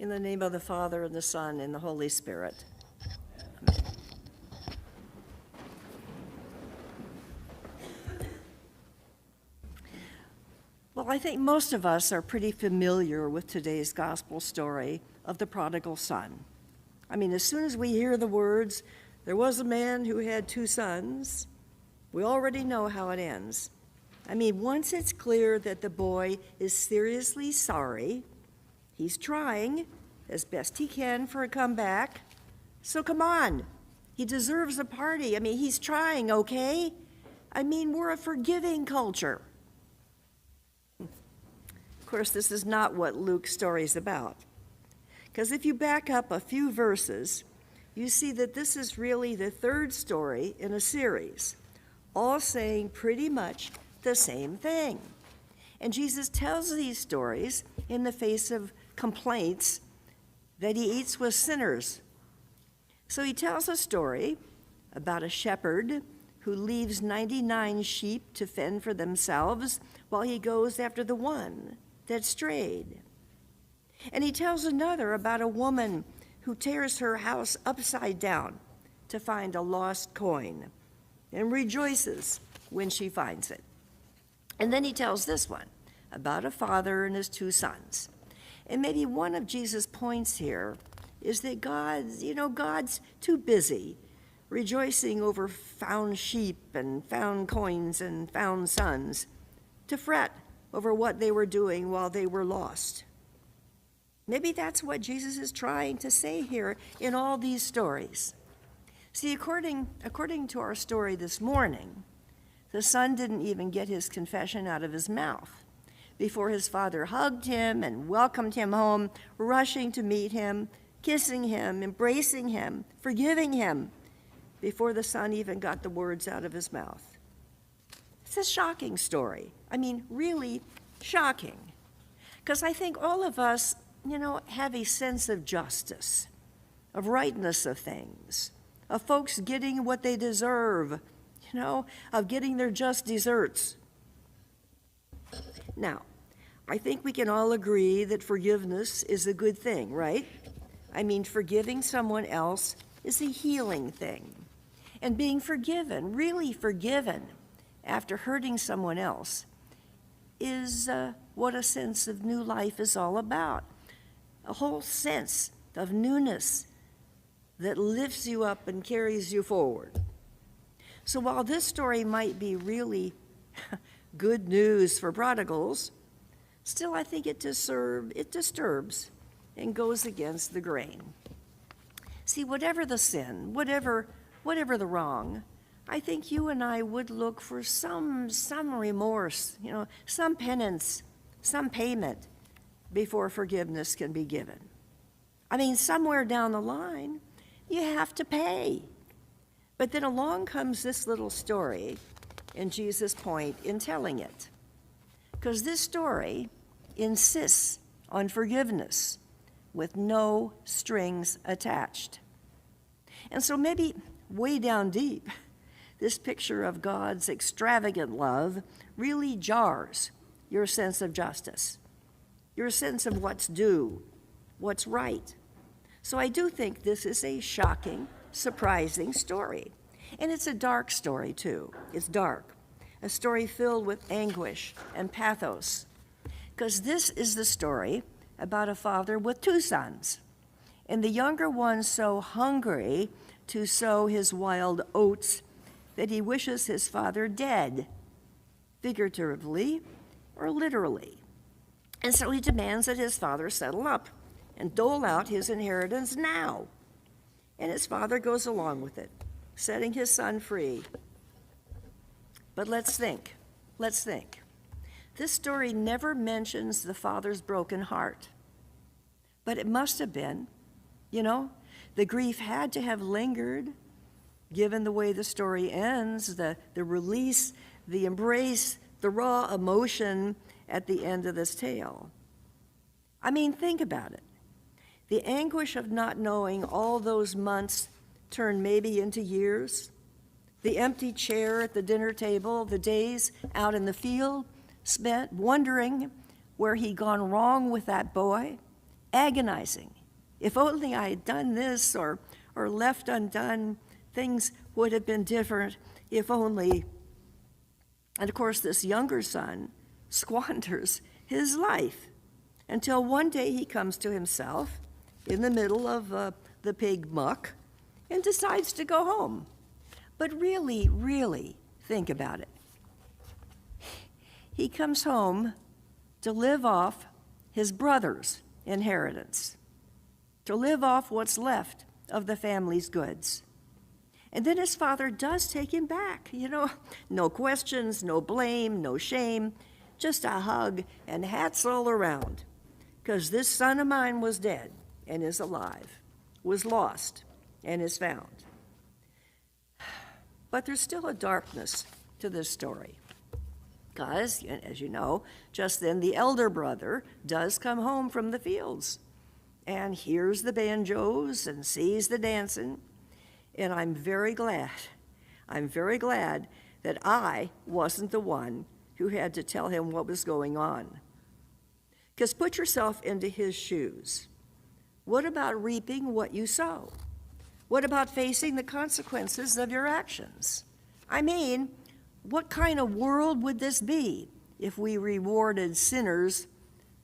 In the name of the Father, and the Son, and the Holy Spirit. Well, I think most of us are pretty familiar with today's gospel story of the prodigal son. I mean, as soon as we hear the words, there was a man who had 2 sons, we already know how it ends. I mean, once it's clear that the boy is seriously sorry, he's trying as best he can for a comeback. So come on, he deserves a party. I mean, he's trying, okay? I mean, we're a forgiving culture. Of course, this is not what Luke's story is about. Because if you back up a few verses, you see that this is really the 3rd story in a series, all saying pretty much the same thing. And Jesus tells these stories in the face of complaints that he eats with sinners. So he tells a story about a shepherd who leaves 99 sheep to fend for themselves while he goes after the one that strayed. And he tells another about a woman who tears her house upside down to find a lost coin and rejoices when she finds it. And then he tells this one about a father and his 2 sons. And maybe one of Jesus' points here is that God's too busy rejoicing over found sheep and found coins and found sons to fret over what they were doing while they were lost. Maybe that's what Jesus is trying to say here in all these stories. See, according to our story this morning, the son didn't even get his confession out of his mouth before his father hugged him and welcomed him home, rushing to meet him, kissing him, embracing him, forgiving him, before the son even got the words out of his mouth. It's a shocking story. I mean, really shocking. Because I think all of us, have a sense of justice, of rightness of things, of folks getting what they deserve, of getting their just deserts. Now, I think we can all agree that forgiveness is a good thing, right? I mean, forgiving someone else is a healing thing. And being forgiven, really forgiven, after hurting someone else is what a sense of new life is all about. A whole sense of newness that lifts you up and carries you forward. So while this story might be really good news for prodigals, still I think it disturbs and goes against the grain. See, whatever the sin, whatever the wrong, I think you and I would look for some remorse, some penance, some payment before forgiveness can be given. I mean, somewhere down the line, you have to pay. But then along comes this little story and Jesus' point in telling it. Because this story insists on forgiveness with no strings attached. And so maybe way down deep, this picture of God's extravagant love really jars your sense of justice, your sense of what's due, what's right. So I do think this is a shocking, surprising story. And it's a dark story, too. It's dark, a story filled with anguish and pathos. Because this is the story about a father with 2 sons, and the younger one so hungry to sow his wild oats that he wishes his father dead, figuratively or literally. And so he demands that his father settle up and dole out his inheritance now. And his father goes along with it, setting his son free. But let's think. This story never mentions the father's broken heart. But it must have been, the grief had to have lingered, given the way the story ends, the release, the embrace, the raw emotion at the end of this tale. I mean, think about it. The anguish of not knowing all those months turn maybe into years, the empty chair at the dinner table, the days out in the field spent wondering where he'd gone wrong with that boy, agonizing. If only I had done this or left undone, things would have been different if only. And of course, this younger son squanders his life until one day he comes to himself in the middle of the pig muck and decides to go home. But really, really think about it. He comes home to live off his brother's inheritance, to live off what's left of the family's goods. And then his father does take him back. No questions, no blame, no shame, just a hug and hats all around. Because this son of mine was dead and is alive, was lost and is found. But there's still a darkness to this story. Because, as you know, just then the elder brother does come home from the fields and hears the banjos and sees the dancing. And I'm very glad that I wasn't the one who had to tell him what was going on. Because put yourself into his shoes. What about reaping what you sow? What about facing the consequences of your actions? I mean, what kind of world would this be if we rewarded sinners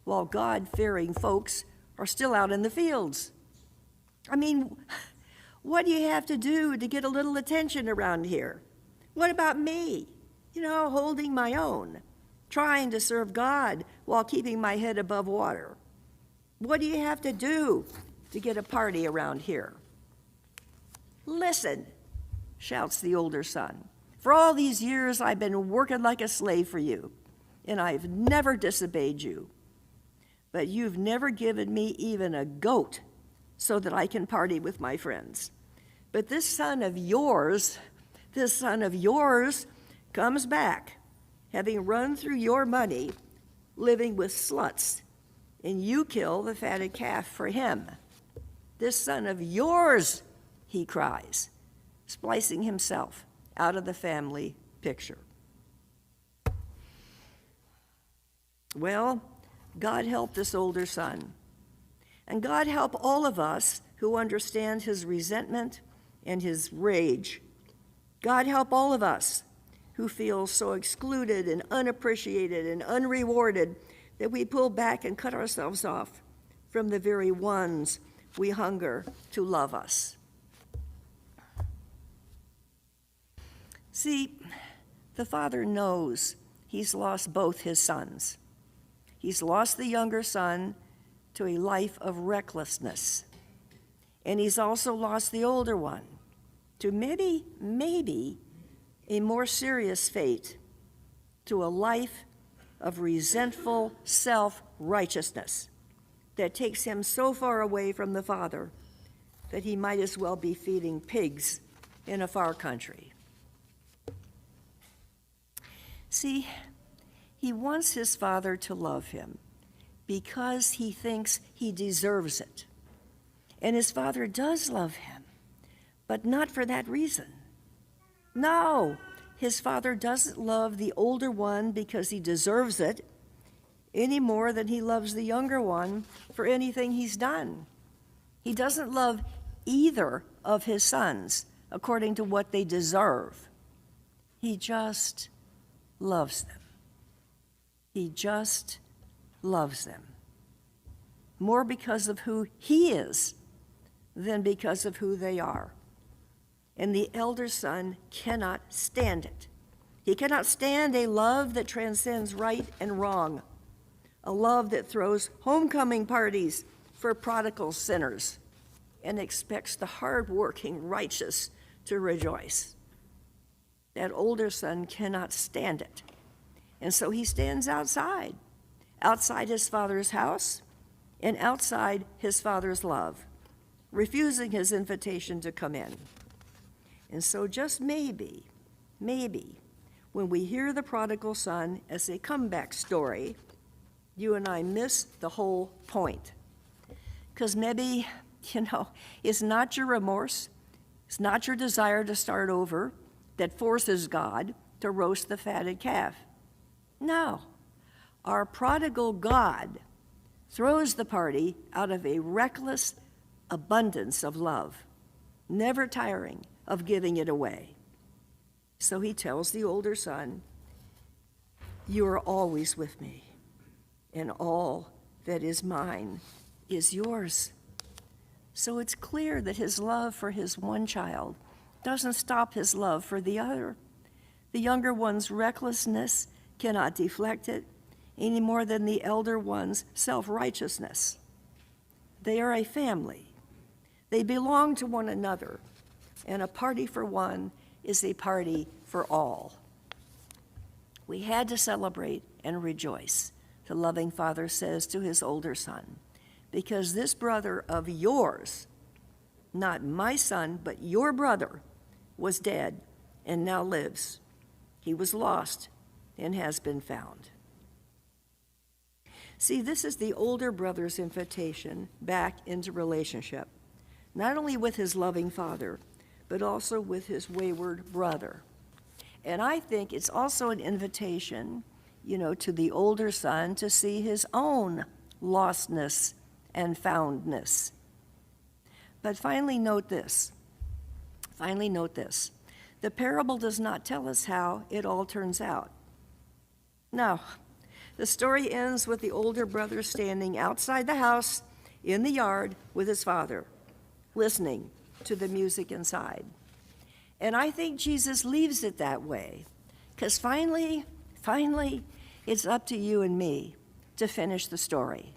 while God-fearing folks are still out in the fields? I mean, what do you have to do to get a little attention around here? What about me? Holding my own, trying to serve God while keeping my head above water. What do you have to do to get a party around here? Listen, shouts the older son. For all these years, I've been working like a slave for you, and I've never disobeyed you. But you've never given me even a goat so that I can party with my friends. But this son of yours comes back, having run through your money, living with sluts, and you kill the fatted calf for him. This son of yours, he cries, splicing himself out of the family picture. Well, God help this older son. And God help all of us who understand his resentment and his rage. God help all of us who feel so excluded and unappreciated and unrewarded that we pull back and cut ourselves off from the very ones we hunger to love us. See, the father knows he's lost both his sons. He's lost the younger son to a life of recklessness. And he's also lost the older one to maybe a more serious fate, to a life of resentful self-righteousness that takes him so far away from the Father that he might as well be feeding pigs in a far country. See, he wants his Father to love him because he thinks he deserves it. And his Father does love him, but not for that reason. No, his Father doesn't love the older one because he deserves it any more than he loves the younger one for anything he's done. He doesn't love either of his sons according to what they deserve. He just loves them. He just loves them. More because of who he is than because of who they are. And the elder son cannot stand it. He cannot stand a love that transcends right and wrong, a love that throws homecoming parties for prodigal sinners and expects the hardworking righteous to rejoice. That older son cannot stand it. And so he stands outside his father's house and outside his father's love, refusing his invitation to come in. And so just maybe, when we hear the prodigal son as a comeback story, you and I miss the whole point. Because maybe, it's not your remorse, it's not your desire to start over that forces God to roast the fatted calf. No, our prodigal God throws the party out of a reckless abundance of love, never tiring of giving it away. So he tells the older son, "You are always with me, and all that is mine is yours." So it's clear that his love for his one child doesn't stop his love for the other. The younger one's recklessness cannot deflect it any more than the elder one's self-righteousness. They are a family. They belong to one another, and a party for one is a party for all. We had to celebrate and rejoice, the loving father says to his older son, because this brother of yours, not my son, but your brother, was dead and now lives. He was lost and has been found. See, this is the older brother's invitation back into relationship, not only with his loving father, but also with his wayward brother. And I think it's also an invitation, to the older son to see his own lostness and foundness. But finally note this. The parable does not tell us how it all turns out. No, the story ends with the older brother standing outside the house in the yard with his father, listening to the music inside. And I think Jesus leaves it that way, because finally, it's up to you and me to finish the story.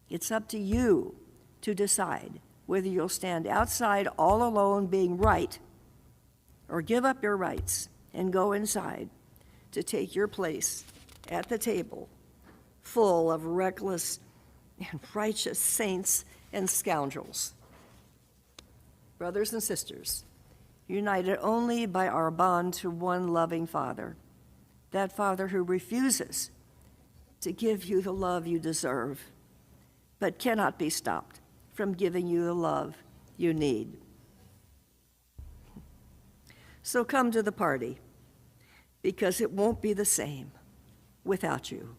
It's up to you to decide whether you'll stand outside all alone being right, or give up your rights and go inside to take your place at the table full of reckless and righteous saints and scoundrels. Brothers and sisters, united only by our bond to one loving Father, that Father who refuses to give you the love you deserve, but cannot be stopped from giving you the love you need. So come to the party, because it won't be the same without you.